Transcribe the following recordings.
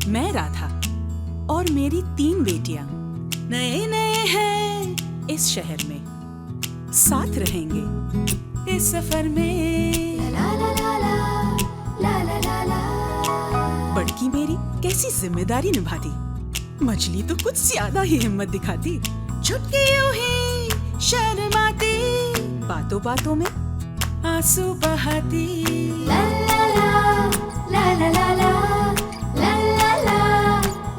मैं राधा और मेरी 3 बेटियां नए नए हैं इस शहर में, साथ रहेंगे इस सफर में। बड़की मेरी कैसी जिम्मेदारी निभाती, मछली तो कुछ ज्यादा ही हिम्मत दिखाती। चुटकी यूं ही शर्माती, बातों बातों में आंसू बहाती। ला ला ला ला ला ला ला ला ला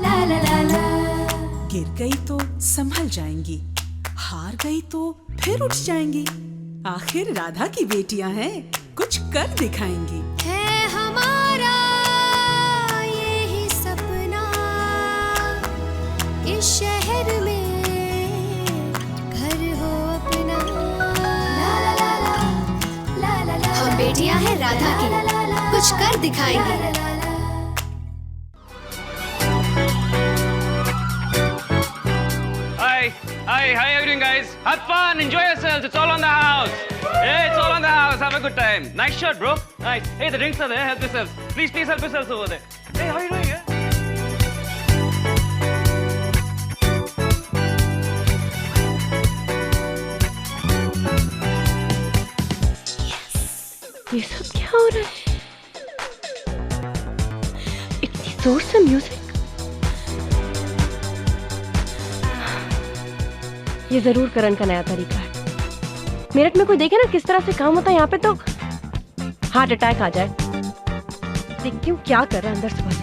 ला ला ला ला। गिर गई तो संभल जाएंगी, हार गई तो फिर उठ जाएंगी। आखिर राधा की बेटियां हैं, कुछ कर दिखाएंगी। है हमारा यही सपना, इस शहर में घर हो अपना। ला ला ला ला ला ला। हम बेटियां हैं राधा की, कुछ कर दिखाएंगे। Hi, how are you doing, guys? Have fun, enjoy yourselves. It's all on the house. Hey, it's all on the house. Have a good time. Nice shirt, bro. Nice. Hey, the drinks are there. Help yourselves. Please help yourselves over there. Hey, how are you doing, yeah? ये सब क्या हो रहा है? इतनी जोर से music. ये जरूर करण का नया तरीका है। मेरठ में कोई देखे ना किस तरह से काम होता है यहाँ पे, तो हार्ट अटैक आ जाए। देखती हूँ क्या कर रहा है अंदर से बस।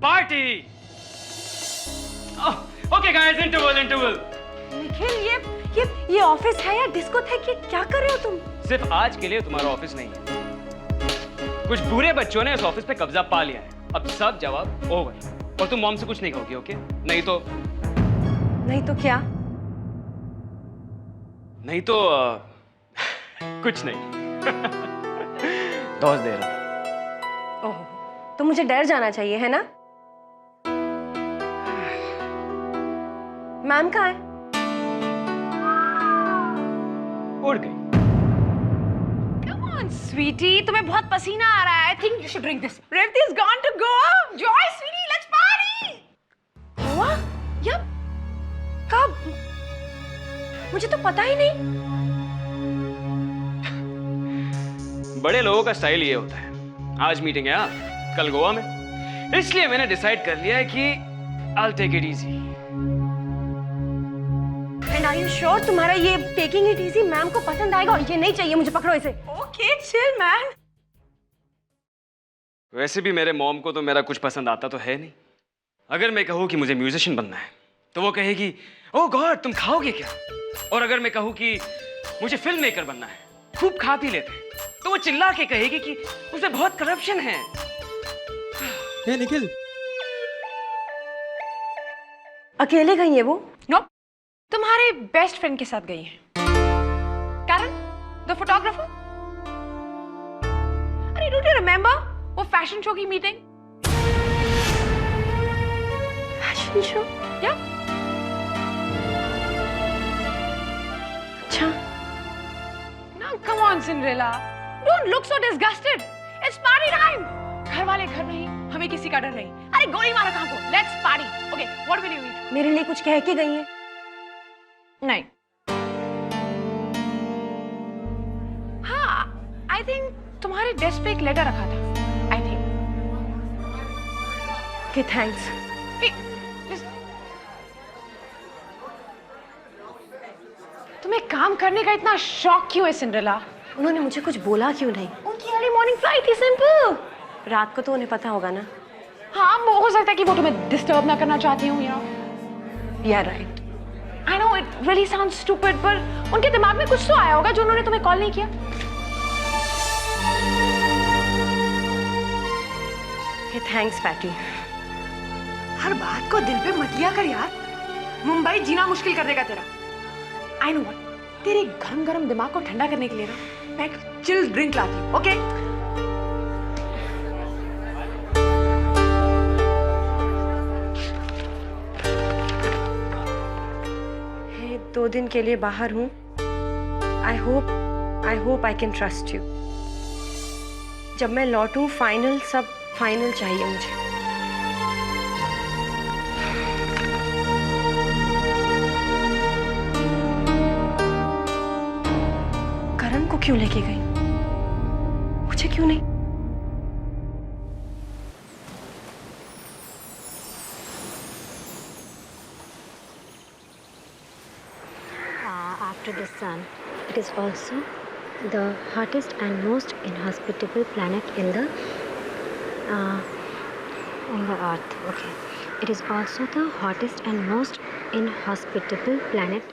Party! Oh, okay guys, interval. Nikhil, ये ऑफिस है या डिस्कोथेक? ये क्या कर रहे हो तुम? सिर्फ आज के लिए तुम्हारा ऑफिस नहीं है। कुछ बुरे बच्चों ने इस ऑफिस पे कब्जा पा लिया है। अब सब जवाब ओवर। और तुम मॉम से कुछ नहीं कहोगी, ओके? नहीं तो क्या? नहीं तो कुछ नहीं। दोस्त दे रहा। ओह, तो मुझे डर जाना चाहिए, है ना? मैम कहाँ है? उड़ गई। Come on, sweetie, तुम्हें बहुत पसीना आ रहा है। I think you should drink this. Revti's gone to go home. Joy, sweetie, let's party. हुआ? यप। कब? मुझे तो पता ही नहीं। बड़े लोगों का स्टाइल ये होता है। आज मीटिंग है यहाँ, कल गोवा में, इसलिए मैंने डिसाइड कर लिया है कि I'll take it easy. And are you sure तुम्हारा ये taking it easy मैम को पसंद आएगा? और ये नहीं चाहिए मुझे, पकड़ो इसे। Okay, chill, man. वैसे भी मेरे मॉम को तो मेरा कुछ पसंद आता तो है नहीं। अगर मैं कहूँ कि मुझे म्यूजिशियन बनना है तो वो कहेगी ओह गॉड तुम खाओगे क्या? और अगर मैं कहूँ कि मुझे फिल्म मेकर बनना है, खूब खा पी लेते हैं, तो वो चिल्ला के कहेगी कि उसमें बहुत करप्शन है। हे निखिल, अकेले गई है वो? No, तुम्हारे बेस्ट फ्रेंड के साथ गई है। Karen, the photographer. अरे don't you remember वो फैशन शो की मीटिंग? Fashion show? Yeah. अच्छा। Now come on Cinderella, don't look so disgusted. It's party time. घर वाले घर नहीं, हमें किसी का डर नहीं। अरे गोली मारो कहाँ को? Let's party. Okay, what will you eat? मेरे लिए कुछ कह के गई है? नहीं। हाँ, I think तुम्हारे डेस्क पे एक लेटर रखा था। I think. Okay, thanks. तुम्हें कहा काम करने का इतना शौक क्यों है सिंड्रेला? उन्होंने मुझे कुछ बोला क्यों नहीं? उनकी अर्ली मॉर्निंग फ्लाइट थी, सिंपल। रात को तो उन्हें पता होगा ना। हाँ, वो हो सकता है कि वो तुम्हें डिस्टर्ब ना करना चाहती हूँ, या right. I know it really sounds stupid, पर उनके दिमाग में कुछ तो आया होगा जो उन्होंने तुम्हें कॉल नहीं किया। Thanks patty. हर बात को दिल पे मत लिया कर यार, मुंबई जीना मुश्किल कर देगा तेरा। I know what, तेरे गरम गरम दिमाग को ठंडा करने के लिए ना मैं एक चिल ड्रिंक लाती हूँ, ओके? मैं 2 दिन के लिए बाहर हूँ। I hope I can trust you. जब मैं लौटूं फाइनल, सब फाइनल चाहिए मुझे। करण को क्यों लेके गई? मुझे क्यों नहीं? After the sun, it is also the hottest and most inhospitable planet in the earth. Okay, it is also the hottest and most inhospitable planet.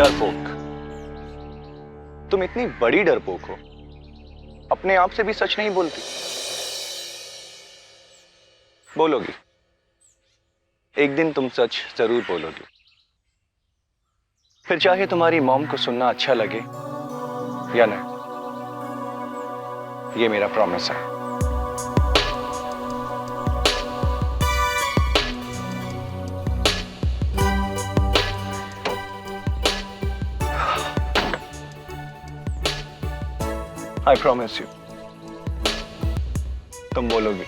डरपोक, तुम इतनी बड़ी डरपोक हो, अपने आप से भी सच नहीं बोलती। बोलोगी, एक दिन तुम सच जरूर बोलोगी, फिर चाहे तुम्हारी मॉम को सुनना अच्छा लगे या नहीं। ये मेरा प्रॉमिस है। I promise you, तुम बोलोगी।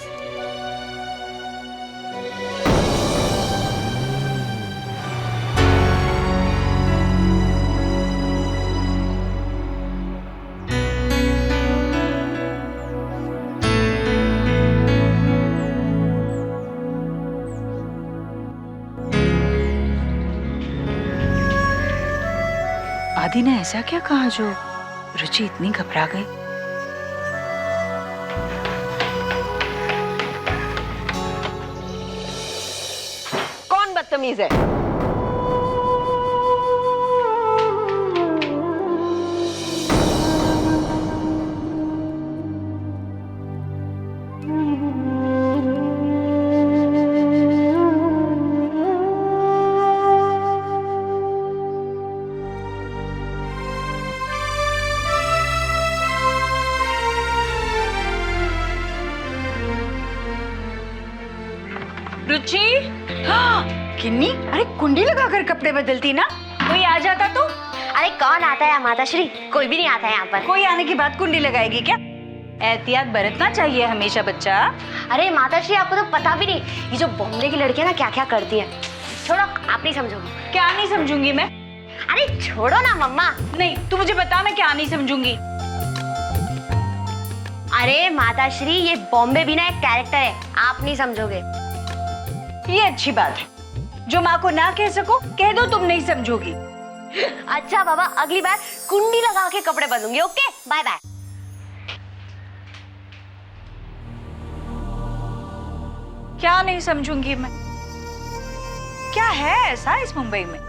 आदि ने ऐसा क्या कहा जो रुचि इतनी घबरा गई? कौन बदतमीज है? रुचि, किन्नी, अरे कुंडी लगाकर कपड़े बदलती ना, कोई आ जाता तो? अरे कौन आता है माताश्री? कोई भी नहीं आता है यहाँ पर। कोई आने के बाद कुंडी लगाएगी क्या? एहतियात बरतना चाहिए हमेशा बच्चा। अरे माताश्री, आपको तो पता भी नहीं ये जो बॉम्बे की लड़कियां ना क्या क्या करती हैं। छोड़ो, आप नहीं समझोगी। क्या नहीं समझूंगी मैं? अरे छोड़ो ना मम्मा। नहीं, तू मुझे बता, मैं क्या नहीं समझूंगी। अरे माताश्री, ये बॉम्बे भी ना एक कैरेक्टर है, आप नहीं समझोगे। ये अच्छी बात है, जो माँ को ना कह सको कह दो, तुम नहीं समझोगी। अच्छा बाबा, अगली बार कुंडी लगा के कपड़े बदलूंगी। Okay, bye bye. क्या नहीं समझूंगी मैं? क्या है ऐसा इस मुंबई में?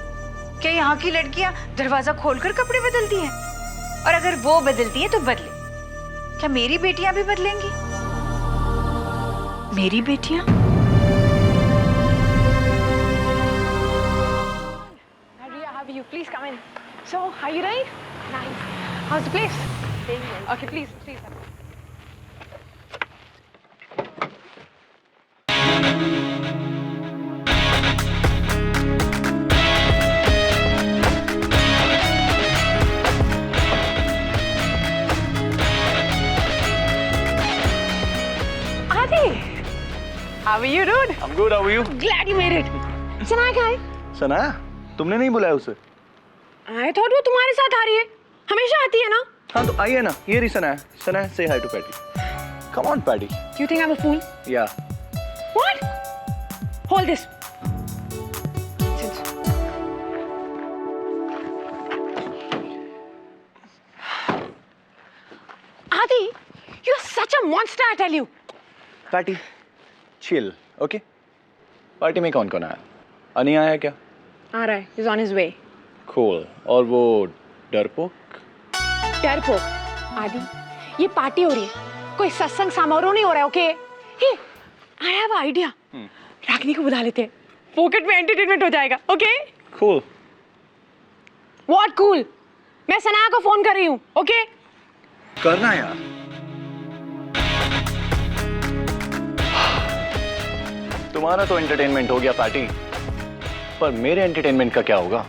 क्या यहाँ की लड़कियां दरवाजा खोलकर कपड़े बदलती हैं? और अगर वो बदलती है तो बदले, क्या मेरी बेटियां भी बदलेंगी? मेरी बेटियां? Maria, how are you? Please come in. So, how are you doing? Nice. How's the place? Very nice. Okay, please, please. How are you, dude? I'm good, how are you? Glad you made it. Sanaya कहाँ है? सनाया, तुमने नहीं बुलाया उसे? I thought वो तुम्हारे साथ आ रही है. हमेशा आती है ना? हाँ तो आइए ना, ये रही Sanaya. Sanaya, say hi to Patty. Come on, Patty. You think I'm a fool? Yeah. What? Hold this. Adi, you're such a monster, I tell you. Patty, chill, okay? Party में कौन कौन आया? अनी आया क्या? आ रहा है. He's on his way. Cool. और वो डरपोक? डरपोक. आदि, ये पार्टी हो रही है. कोई सत्संग समारोह नहीं हो रहा है, okay? Hey, I have an idea. Ragini को बुला लेते हैं. पॉकेट में एंटरटेनमेंट हो जाएगा, ओके? Cool. What cool? मैं सनाया को फोन कर रही हूँ, ओके? करना यार. तुम्हारा तो एंटरटेनमेंट हो गया पार्टी, पर मेरे एंटरटेनमेंट का क्या होगा?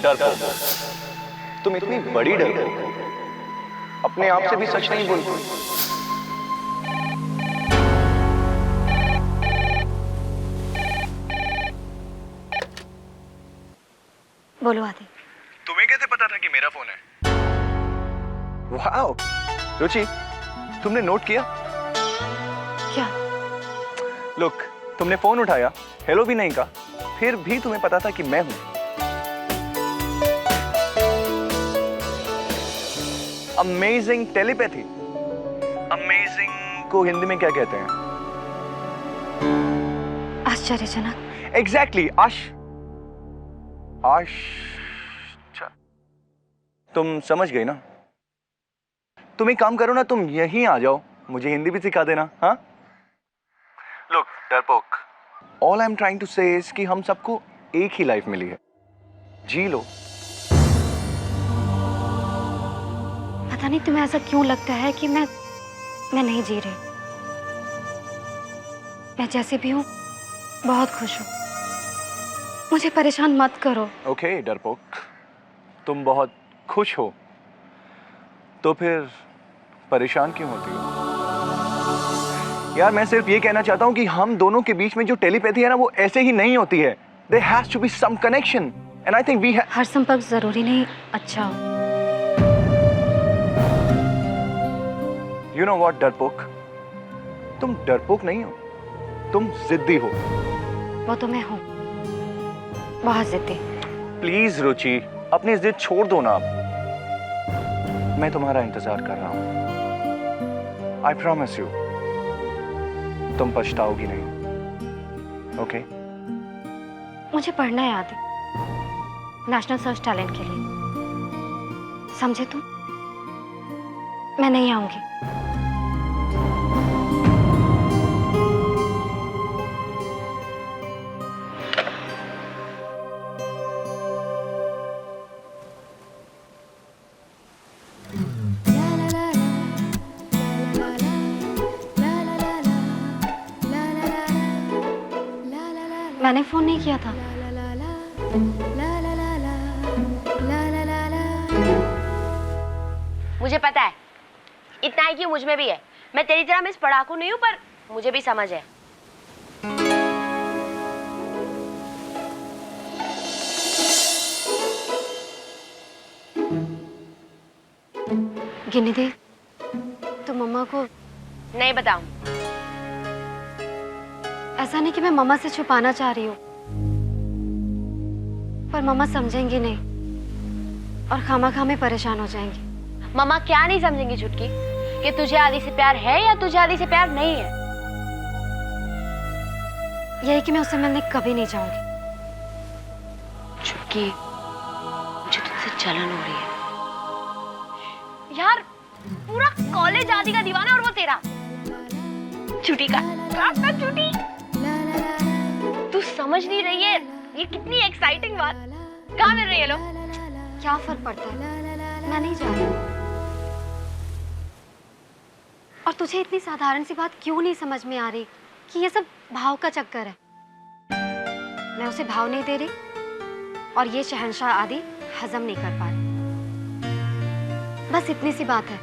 डरपोक. तुम इतनी बड़ी डरपोक हो, अपने आप से भी सच नहीं बोलती. बोलो आदि। तुम्हें कैसे पता था कि मेरा फोन है? वाओ, रुचि, तुमने नोट किया? क्या? लुक, तुमने फोन उठाया, हेलो भी नहीं कहा, फिर भी तुम्हें पता था कि मैं हूं. Amazing telepathy. अमेजिंग को हिंदी में क्या कहते हैं? आश्चर्यजनक. एग्जैक्टली, तुम समझ गई ना? तुम एक काम करो ना, तुम यहीं आ जाओ, मुझे हिंदी भी सिखा देना. हाँ? लुक डरपोक, all I am trying to say is कि हम सबको एक ही लाइफ मिली है, जी लो. पता नहीं तुम्हें ऐसा क्यों लगता है कि मैं नहीं जी रही. मैं जैसे भी हूँ बहुत खुश हूँ. मुझे परेशान मत करो. ओके डरपोक, तुम बहुत खुश हो तो फिर परेशान क्यों होती हो? यार मैं सिर्फ ये कहना चाहता हूँ कि हम दोनों के बीच में जो टेलीपैथी है ना, वो ऐसे ही नहीं होती है. There has to be some connection and I think we have. हर संपर्क जरूरी नहीं अच्छा हो. You know what डरपोक, तुम डरपोक नहीं हो, तुम जिद्दी हो. वो तो मैं हूँ, बहुत जिद्दी. प्लीज रुचि, अपनी जिद छोड़ दो ना. आप, मैं तुम्हारा इंतजार कर रहा हूं. आई प्रॉमिस यू, तुम पछताओगी नहीं. ओके? मुझे पढ़ना है आदि, नेशनल सर्च टैलेंट के लिए. समझे तुम? मैं नहीं आऊंगी. मैंने फोन नहीं किया था. मुझे पता है, इतना ही क्यों मुझ में भी है. मैं तेरी तरह मिस पढ़ाकू नहीं हूँ, पर मुझे भी समझ है. गिनी दे, तो मम्मा को नहीं बताऊं. ऐसा नहीं कि मैं मम्मा से छुपाना चाह रही हूँ, पर मम्मा समझेंगी नहीं और खामा खामे परेशान हो जाएंगी. मम्मा क्या नहीं समझेंगी छुटकी? कि तुझे आदि से प्यार है या तुझे आदि से प्यार नहीं है। यही कि मैं उससे मिलने कभी नहीं जाऊंगी। चुटकी, मुझे तुझसे जलन हो रही है यार। पूरा कॉलेज आदि का दीवाना और वो तेरा छुट्टी का छुट्टी। तू समझ नहीं रही है ये कितनी एक्साइटिंग बात। कहाँ मिल रही है लोग? क्या फर्क पड़ता है, मैं नहीं जा रही। और तुझे इतनी साधारण सी बात क्यों नहीं समझ में आ रही कि ये सब भाव का चक्कर है। मैं उसे भाव नहीं दे रही और ये शहंशाह आदि हजम नहीं कर पा रही। बस इतनी सी बात है,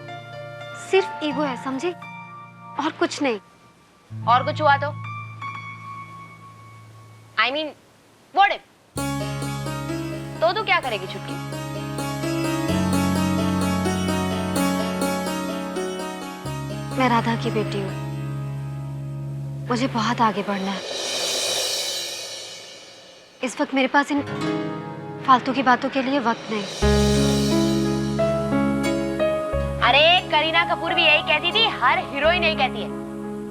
सिर्फ ईगो है, समझी? और कुछ नहीं। और कुछ हुआ तो I mean, what if? तो तू क्या करेगी छुटकी? मैं राधा की बेटी हूँ, मुझे बहुत आगे बढ़ना है। इस वक्त मेरे पास इन फालतू की बातों के लिए वक्त नहीं। अरे करीना कपूर भी यही कहती थी, हर हीरोइन यही कहती है,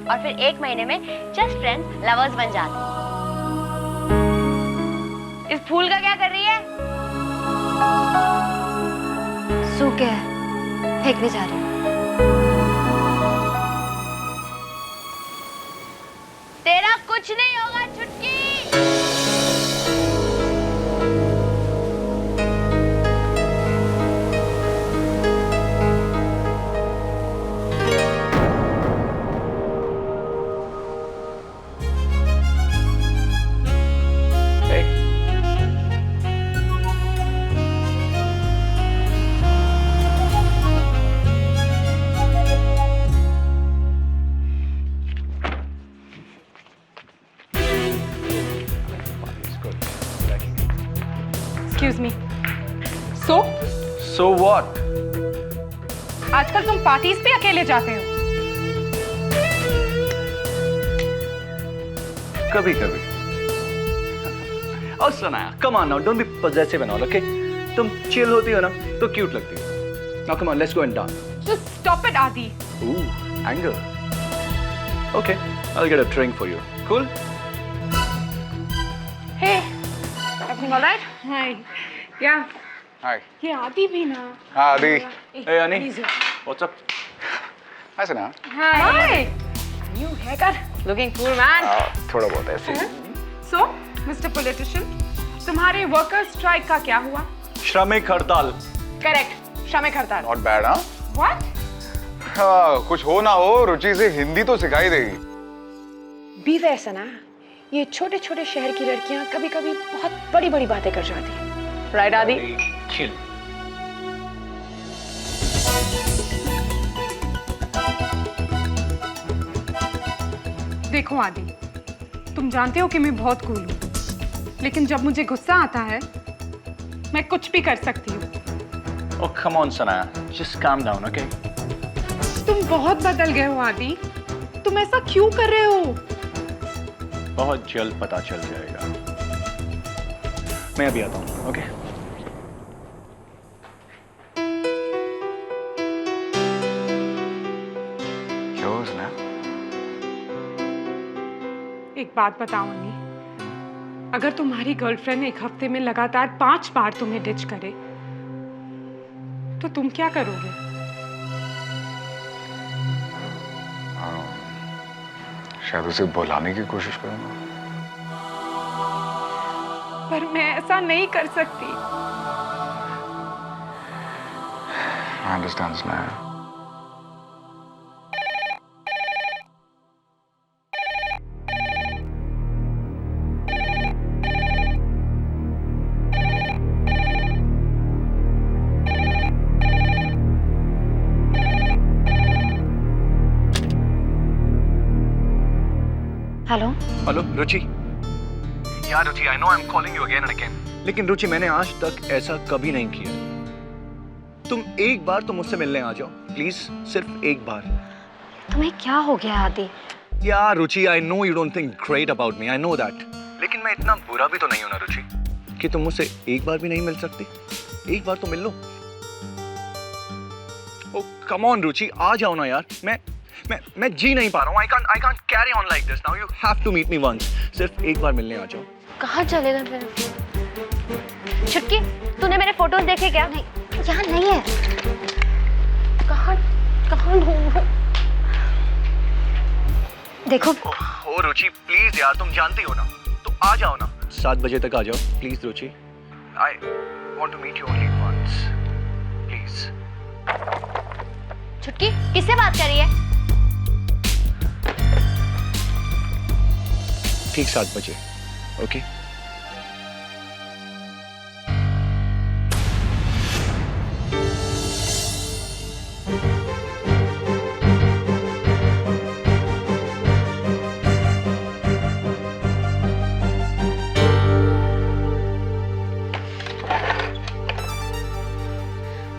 और फिर 1 महीने में जस्ट फ्रेंड्स, लवर्स बन जाते हैं। इस फूल का क्या कर रही है? सूख गया, फेंकने जा रही हूँ। तेरा कुछ नहीं होगा छुटकी। Excuse me. So what? आजकल तुम पार्टीज पे अकेले जाते हो? कभी कभी। और सुना, come on now, don't be possessive and all, okay? तुम chill होती हो ना तो cute लगती हो। Now come on, let's go and dance. Just stop it, Adi. Ooh, anger. Okay, I'll get a drink for you. Cool? Hey, everything all right? Hi. Yeah. Hi. ये आदि भी ना। हाँ आदि। Hey Ani. What's up? Hi Sana. Hi. New haircut. Looking cool, man. थोड़ा बहुत ऐसे। So, Mr. Politician, तुम्हारे वर्कर्स स्ट्राइक का क्या हुआ? श्रमिक हड़ताल। Correct. श्रमिक हड़ताल। Not bad, huh? What? हाँ, कुछ हो ना हो, रुचि से हिंदी तो सिखाई देगी। Be there, Sana. ये छोटे छोटे शहर की लड़कियां कभी कभी बहुत बड़ी बड़ी बातें कर जाती हैं। Right, आदि? Chill. देखो आदि, तुम जानते हो कि मैं बहुत कूल हूँ, लेकिन जब मुझे गुस्सा आता है मैं कुछ भी कर सकती हूँ। Oh come on Sana, just calm down, okay? तुम बहुत बदल गए हो आदि, तुम ऐसा क्यों कर रहे हो? बहुत जल्द पता चल जाएगा। मैं अभी आता हूँ, okay? क्या हुआ सना? एक बात बताओ अन्नी, अगर तुम्हारी गर्लफ्रेंड 1 हफ्ते में लगातार 5 बार तुम्हें डिच करे तो तुम क्या करोगे? शायद उसे बुलाने की कोशिश करूंगा। पर मैं ऐसा नहीं कर सकती। I understand, Snaya. Hello hello Ruchi. यार Ruchi, I know I'm calling you again and again. लेकिन रुचि, मैंने आज तक ऐसा कभी नहीं किया। तुम एक बार तो मुझसे मिलने आ जाओ प्लीज, सिर्फ एक बार। तुम्हें क्या हो गया आदि? यार Ruchi, I know you don't think great about me, I know that. लेकिन मैं इतना बुरा भी तो नहीं हूं ना रुचि कि तुम मुझसे एक बार भी नहीं मिल सकती। एक बार तो मिल लो। ओ कम ऑन रुचि, आ जाओ ना यार। मैं जी नहीं पा रहा हूँ। I can't carry on like this now. You have to meet me once. सिर्फ एक बार मिलने आ जाओ। कहाँ चलेगा फिर? छुटकी, तूने मेरे फोटोज देखे क्या? नहीं, यहाँ नहीं है। कहाँ ढूंढूं? देखो। ओ रुचि प्लीज यार, तुम जानती हो ना, तो आ जाओ ना। 7 बजे तक आ जाओ please Ruchi. I want to meet you only once. Please. छुटकी, किससे बात कर रही है? ठीक 7 बजे, ओके?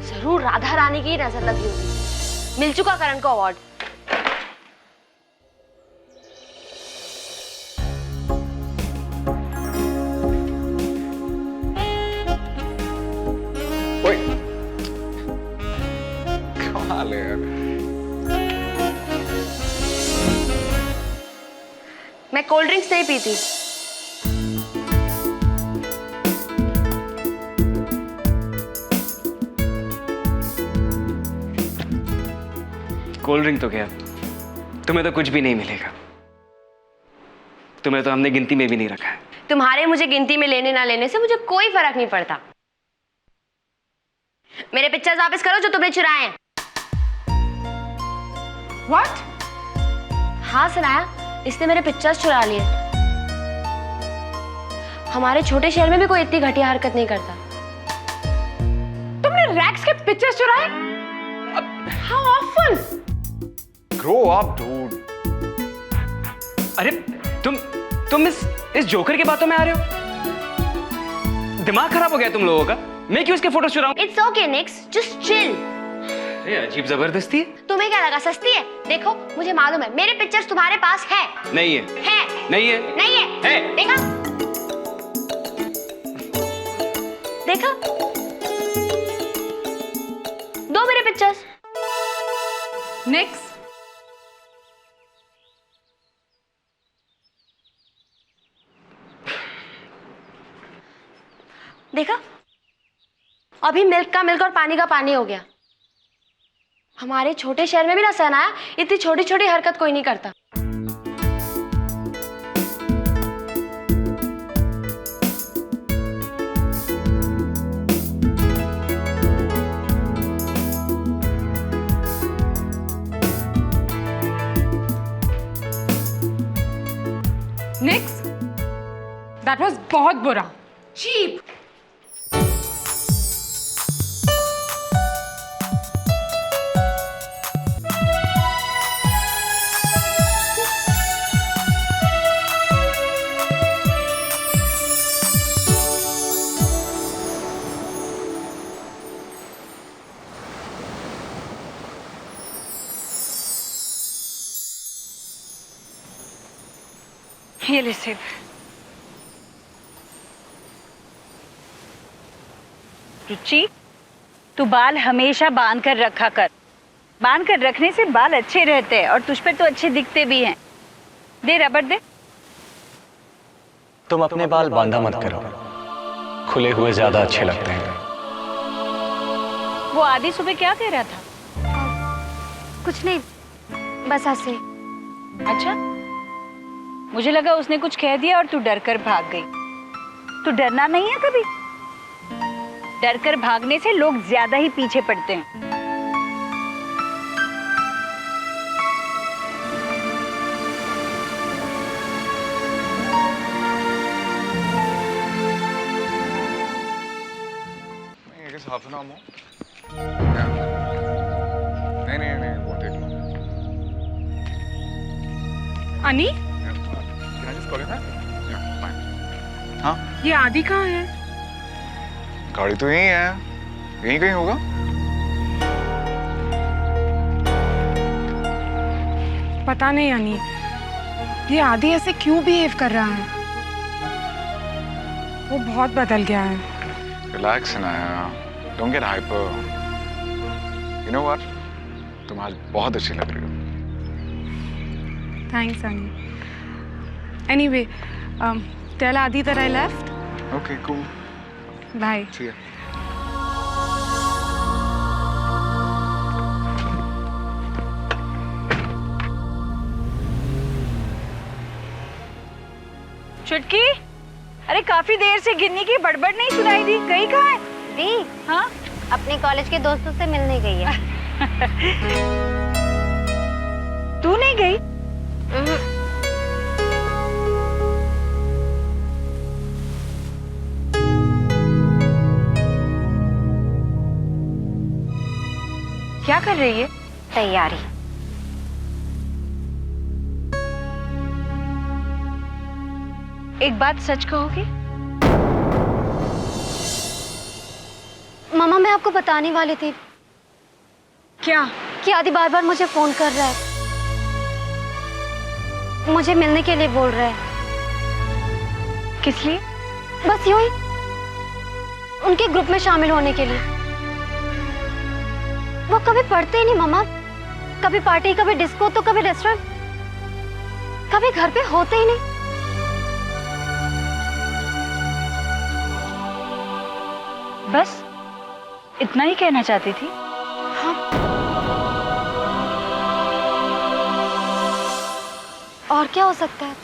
जरूर राधा रानी की नजर लगी होगी। मिल चुका करण को अवार्ड। कमाल है यार। मैं कोल्ड ड्रिंक्स नहीं पीती। कोल्ड ड्रिंक तो क्या, तुम्हें तो कुछ भी नहीं मिलेगा। तुम्हें तो हमने गिनती में भी नहीं रखा है। तुम्हारे मुझे गिनती में लेने ना लेने से मुझे कोई फर्क नहीं पड़ता। मेरे पिक्चर्स वापस करो जो तुमने चुराए हैं। What? हाँ सनाया, इसने मेरे पिक्चर्स चुरा लिए। हमारे छोटे शहर में भी कोई इतनी घटिया हरकत नहीं करता। तुमने रैक्स के पिक्चर्स चुराए? How often? Grow up, dude. अरे तुम इस जोकर की बातों में आ रहे हो? दिमाग खराब हो गया तुम लोगों का? मैं क्यों इसके photo चुराऊं? It's okay, Nix. Just chill. ये अजीब जबरदस्ती है। तुम्हें क्या लगा सस्ती है? देखो, मुझे मालूम है मेरे पिक्चर्स तुम्हारे पास है। नहीं है। है। नहीं है। नहीं है। है। देखा? देखा? दो मेरे पिक्चर्स। Next. देखा? अभी मिल्क का मिल्क और पानी का पानी हो गया। हमारे छोटे शहर में भी ना सनाया, इतनी छोटी छोटी हरकत कोई नहीं करता। Next. That was बहुत बुरा। Cheap. ये ले सेब। रुचि, तू बाल हमेशा बांध कर रखा कर। बांध कर रखने से बाल अच्छे रहते हैं और तुझ पर तो अच्छे दिखते भी हैं। दे रबड़ दे। तुम अपने बाल बांधा मत करो, खुले हुए ज्यादा अच्छे लगते हैं। वो आदि सुबह क्या कह रहा था? कुछ नहीं, बस ऐसे। अच्छा, मुझे लगा उसने कुछ कह दिया और तू डर कर भाग गई। तू डरना नहीं है कभी? डर कर भागने से लोग ज्यादा ही पीछे पड़ते हैं। half an hour more? Yeah. नहीं, won't take long. अनी? Yeah. Can I just call you back? Yeah, fine. हाँ? ये आदि कहाँ है? गाड़ी तो यहीं है, यहीं कहीं होगा। पता नहीं अनी, ये आदि ऐसे क्यों बिहेव कर रहा है? वो बहुत बदल गया है। Relax, Anaya. Don't get hyper. You know what? तुम आज बहुत अच्छी लग रही हो। Thanks, Annie. Anyway, tell Adi that I left. Okay, cool. Bye. See ya. चुटकी, अरे काफी देर से गिन्नी की बड़बड़ नहीं सुनाई दी, गई कहाँ है? दी हाँ? अपने कॉलेज के दोस्तों से मिलने गई है। तू नहीं गई? क्या कर रही है? तैयारी। एक बात सच कहोगी? मामा मैं आपको बताने वाली थी क्या? कि आदि बार बार मुझे फोन कर रहा है, मुझे मिलने के लिए बोल रहा है। किस लिए? बस यूं ही, उनके ग्रुप में शामिल होने के लिए। वो कभी पढ़ते ही नहीं मामा, कभी पार्टी, कभी डिस्को, तो कभी रेस्टोरेंट, कभी घर पे होते ही नहीं। बस इतना ही कहना चाहती थी? हाँ। और क्या हो सकता है?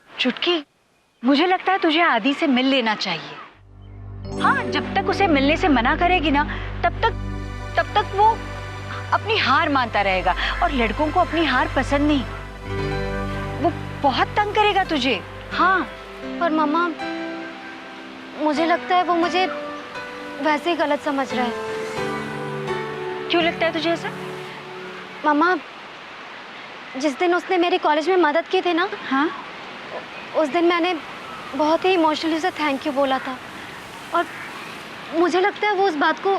चुटकी, मुझे लगता है तुझे आदि से मिल लेना चाहिए। हाँ, जब तक उसे मिलने से मना करेगी ना, तब तक वो अपनी हार मानता रहेगा, और लड़कों को अपनी हार पसंद नहीं। वो बहुत तंग करेगा तुझे। हाँ। पर मामा मुझे लगता है वो मुझे वैसे ही गलत समझ रहा है। क्यों लगता है तुझे ऐसा? मामा जिस दिन उसने मेरी कॉलेज में मदद की थी ना, हाँ, उस दिन मैंने बहुत ही इमोशनली उसे थैंक यू बोला था, और मुझे लगता है वो उस बात को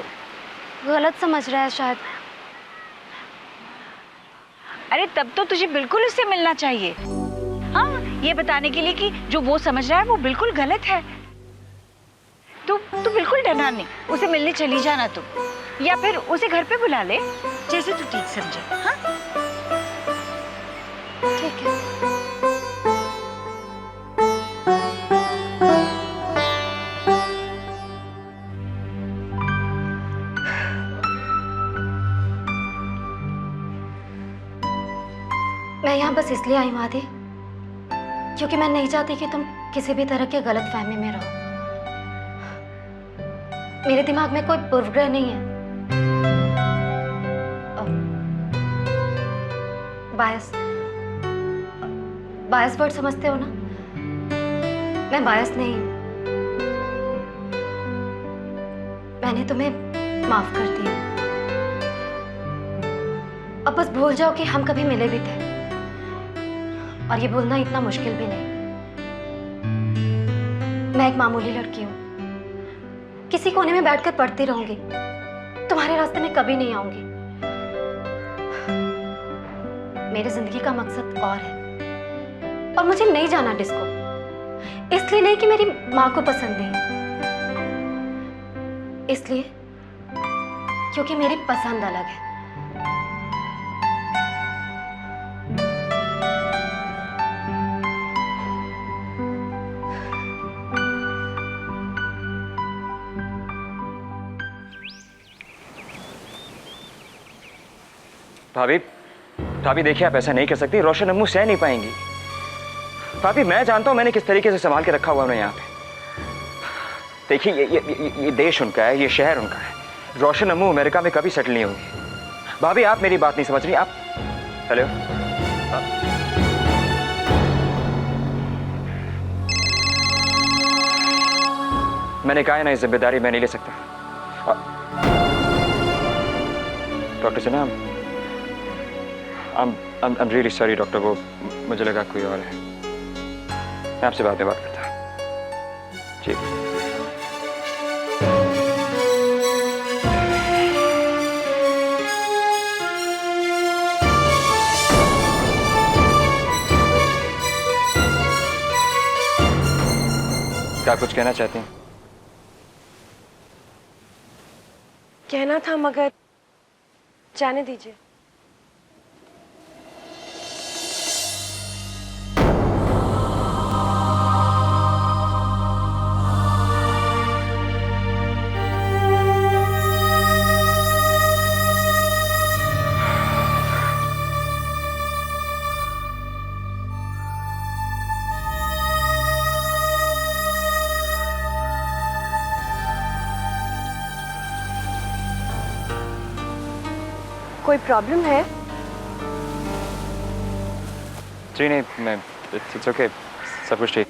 गलत समझ रहा है शायद। अरे तब तो तुझे बिल्कुल उससे मिलना चाहिए। हाँ, ये बताने के लिए कि जो वो समझ रहा है वो बिल्कुल गलत है। तू बिल्कुल डरना नहीं, उसे मिलने चली जाना तू, या फिर उसे घर पे बुला ले, जैसे तू ठीक समझे। हाँ? ठीक है। मैं यहाँ बस इसलिए आई हूँ आदि, क्योंकि मैं नहीं चाहती कि तुम किसी भी तरह के गलत फहमी में रहो। मेरे दिमाग में कोई पूर्वग्रह नहीं है। बायस वर्ड समझते हो ना? मैं बायस नहीं हूँ। मैंने तुम्हें माफ कर दिया। अब बस भूल जाओ कि हम कभी मिले भी थे, और ये भूलना इतना मुश्किल भी नहीं। मैं एक मामूली लड़की हूँ, किसी कोने में बैठकर पढ़ती रहूंगी, तुम्हारे रास्ते में कभी नहीं आऊंगी। मेरी जिंदगी का मकसद और है, और मुझे नहीं जाना डिस्को। इसलिए नहीं कि मेरी माँ को पसंद नहीं, इसलिए क्योंकि मेरी पसंद अलग है। भाभी, भाभी देखिए, आप ऐसा नहीं कर सकती। रोशन अम्मू सह नहीं पाएंगी। भाभी मैं जानता हूं मैंने किस तरीके से संभाल के रखा हुआ उन्हें यहाँ पे। देखिए ये देश उनका है, ये शहर उनका है। रोशन अम्मू अमेरिका में कभी सेटल नहीं होंगी। भाभी आप मेरी बात नहीं समझ रही। आप हेलो, मैंने कहा है ना, ये जिम्मेदारी मैं नहीं ले सकता। Doctor Sinha, I'm really sorry doctor, वो मुझे लगा कोई और है। मैं आपसे बाद में बात करता हूँ। जी। क्या कुछ कहना चाहती हैं? कहना था मगर जाने दीजिए। कोई प्रॉब्लम है? जी नहीं, मैं इट्स ओके, सब कुछ ठीक।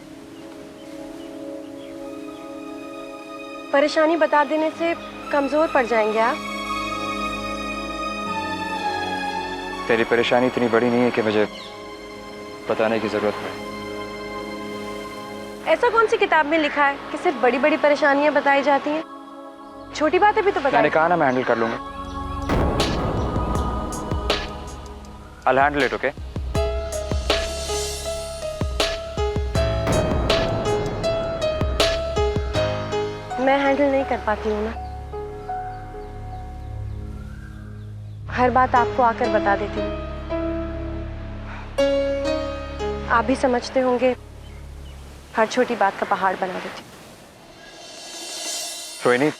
परेशानी बता देने से कमजोर पड़ जाएंगे आप। तेरी परेशानी इतनी बड़ी नहीं है कि मुझे बताने की जरूरत पड़े। ऐसा कौन सी किताब में लिखा है कि सिर्फ बड़ी बड़ी परेशानियां बताई जाती हैं? छोटी बातें भी तो बताई। मैंने कहा ना मैं हैंडल कर लूंगा। I'll handle it, okay? मैं हैंडल नहीं कर पाती हूँ ना। हर बात आपको आकर बता देती हूँ। आप भी समझते होंगे हर छोटी बात का पहाड़ बना देती हूँ। रोहिणी,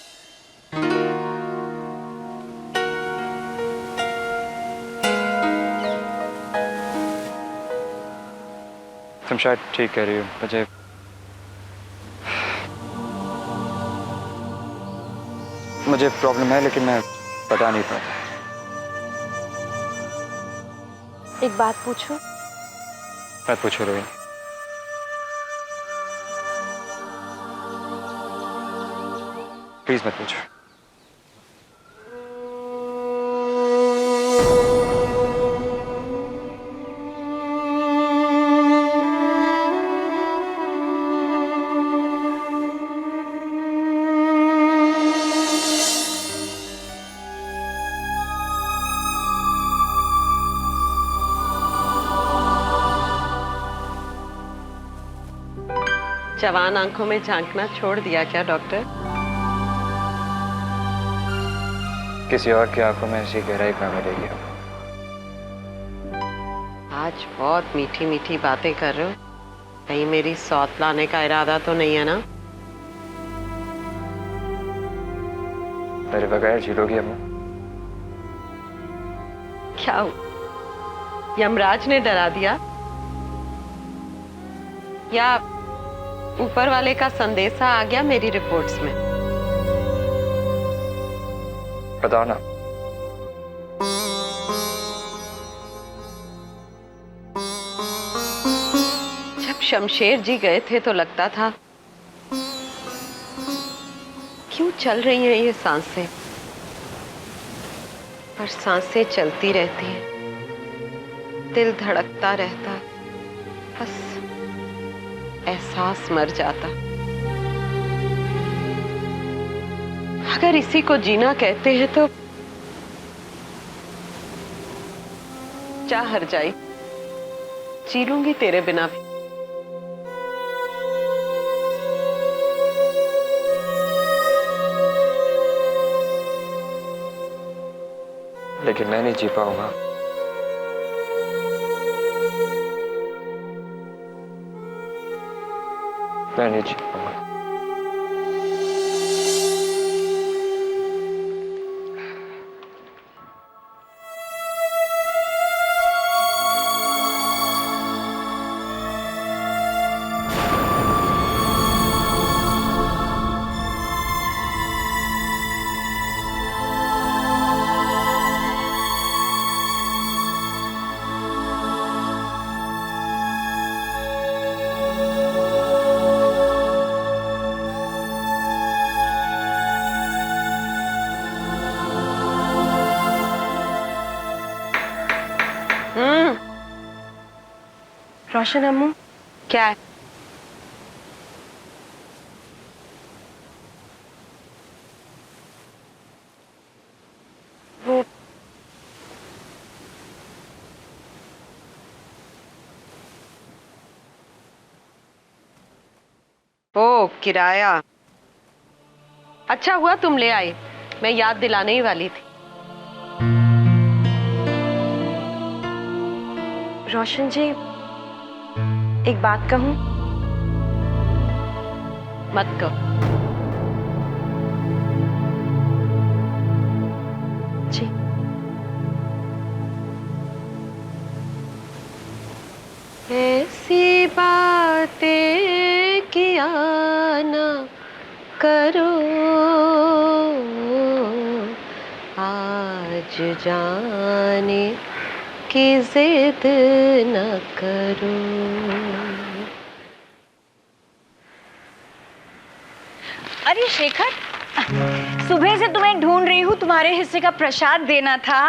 तुम शायद ठीक कह रही हो। मुझे प्रॉब्लम है लेकिन मैं बता नहीं पाता। एक बात पूछूं? मत पूछो रोहिणी। प्लीज मत पूछो। जवान आंखों में झांकना छोड़ दिया क्या डॉक्टर? किसी और की आंखों में ऐसी गहराई कहाँ मिलेगी? आज बहुत मीठी मीठी बातें कर रहे हो। कहीं मेरी सौत लाने का इरादा तो नहीं है ना? मेरे बगैर जी लोगी अम्मा? क्या यमराज ने डरा दिया या ऊपर वाले का संदेशा आ गया मेरी रिपोर्ट्स में? बताओ ना। जब शमशेर जी गए थे तो लगता था क्यों चल रही हैं ये सांसें, पर सांसें चलती रहती हैं, दिल धड़कता रहता, बस एहसास मर जाता। अगर इसी को जीना कहते हैं तो जा हर जाई, जी लूंगी तेरे बिना भी। लेकिन मैं नहीं जी पाऊंगा। मैं नहीं जी पाऊंगा। रोशन अम्मू, क्या है? वो ओ किराया। अच्छा हुआ तुम ले आई, मैं याद दिलाने ही वाली थी। रोशन जी, एक बात कहूं? मत कहो। जी। ऐसी बातें किया ना करो, आज जाने की जिद न करो। अरे शेखर, सुबह से तुम्हें ढूंढ रही हूँ, तुम्हारे हिस्से का प्रसाद देना था।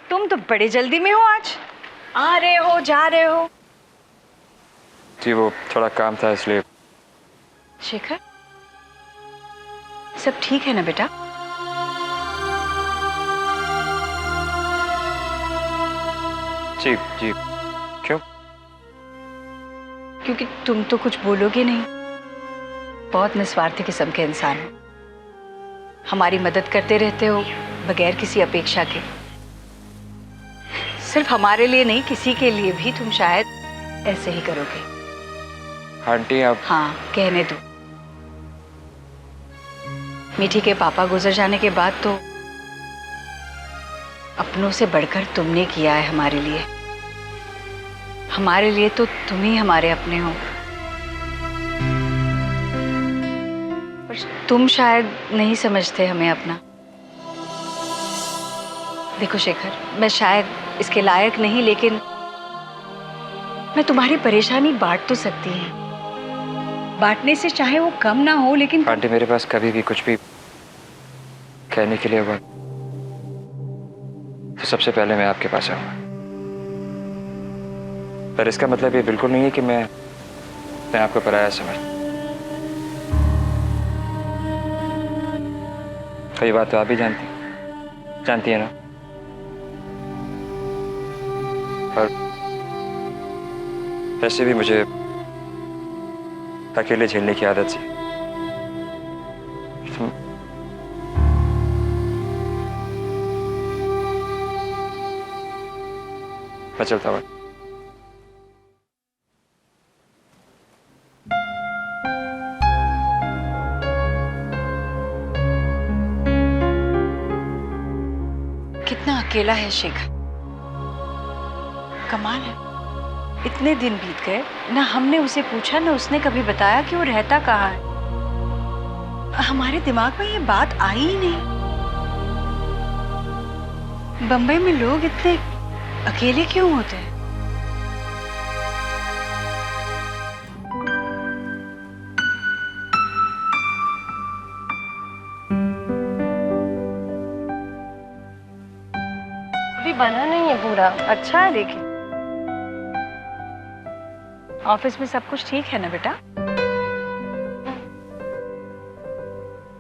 तुम तो बड़े जल्दी में हो आज, आ रहे हो जा रहे हो। जी वो थोड़ा काम था इसलिए। शेखर, सब ठीक है ना बेटा? जी जी। क्यों? क्योंकि तुम तो कुछ बोलोगे नहीं। बहुत निस्वार्थी किस्म के इंसान हो, हमारी मदद करते रहते हो बगैर किसी अपेक्षा के। सिर्फ हमारे लिए नहीं, किसी के लिए भी तुम शायद ऐसे ही करोगे। आंटी आप। हाँ, कहने दो। मीठी के पापा गुजर जाने के बाद तो अपनों से बढ़कर तुमने किया है हमारे लिए। हमारे लिए तो तुम ही हमारे अपने हो, पर तुम शायद नहीं समझते हमें अपना। देखो शेखर, मैं शायद इसके लायक नहीं, लेकिन मैं तुम्हारी परेशानी बांट तो सकती हूँ। बांटने से चाहे वो कम ना हो, लेकिन आंटी मेरे पास कभी भी कुछ भी कहने के लिए हुआ तो सबसे पहले मैं आपके पास आऊंगा। पर इसका मतलब ये बिल्कुल नहीं है कि मैं आपको पराया समझ। कई बात तो आप भी जानती है ना। और वैसे भी मुझे अकेले झेलने की आदत सी। मैं चलता हूँ। कितना अकेला है शेखर। कमाल है, इतने दिन बीत गए ना हमने उसे पूछा, ना उसने कभी बताया कि वो रहता कहाँ है। हमारे दिमाग में ये बात आई ही नहीं। बंबई में लोग इतने अकेले क्यों होते हैं? अभी बना नहीं है पूरा। अच्छा है, देखिए। ऑफिस में सब कुछ ठीक है ना बेटा?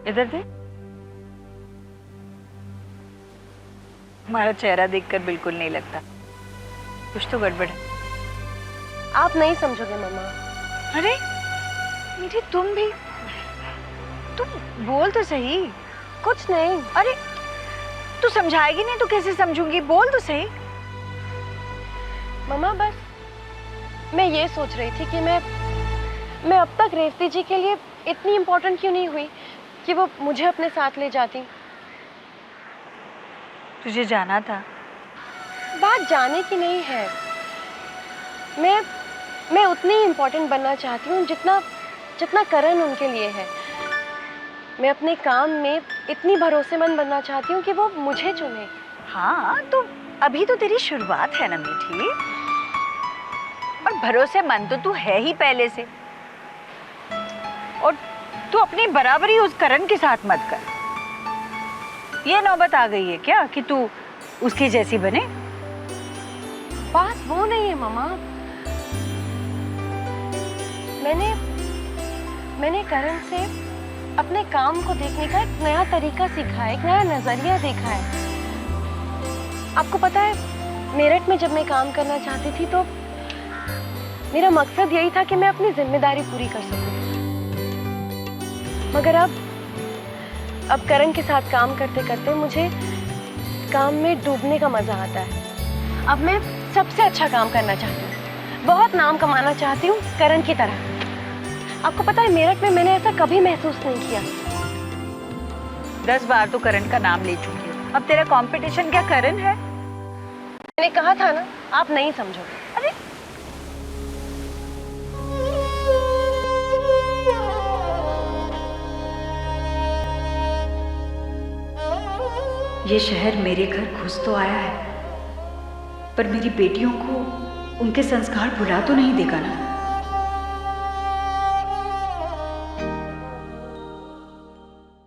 इधर देख। हमारा चेहरा देखकर बिल्कुल नहीं लगता, कुछ तो गड़बड़ है। आप नहीं समझोगे मम्मा। अरे मीठी, तुम बोल तो सही। कुछ नहीं। अरे तू समझाएगी नहीं तो कैसे समझूंगी? बोल तो सही। मम्मा बस मैं ये सोच रही थी कि मैं अब तक रेवती जी के लिए इतनी इम्पोर्टेंट क्यों नहीं हुई कि वो मुझे अपने साथ ले जाती। तुझे जाना था। बात जाने की नहीं है, मैं उतनी इम्पोर्टेंट बनना चाहती हूँ जितना करण उनके लिए है। मैं अपने काम में इतनी भरोसेमंद बनना चाहती हूँ कि वो मुझे चुने। हाँ, तो अभी तो तेरी शुरुआत है ना मीठी, और भरोसेमंद तो तू है ही पहले से। और तू अपनी बराबरी उस करण के साथ मत कर। ये नौबत आ गई है क्या कि तू उसकी जैसी बने? बात वो नहीं है मामा। मैंने करण से अपने काम को देखने का एक नया तरीका सीखा है, एक नया नजरिया देखा है। आपको पता है, मेरठ में जब मैं काम करना चाहती थी तो मेरा मकसद यही था कि मैं अपनी जिम्मेदारी पूरी कर सकूं। मगर अब अब करण के साथ काम करते करते मुझे काम में डूबने का मजा आता है। अब मैं सबसे अच्छा काम करना चाहती हूँ, बहुत नाम कमाना चाहती हूँ करण की तरह। आपको पता है मेरठ में मैंने ऐसा कभी महसूस नहीं किया। 10 बार तो करण का नाम ले चुकी हो, अब तेरा कंपटीशन क्या करण है? मैंने कहा था ना, आप नहीं समझोगे। अरे ये शहर मेरे घर घुस तो आया है, पर मेरी बेटियों को उनके संस्कार भुला तो नहीं देगा ना।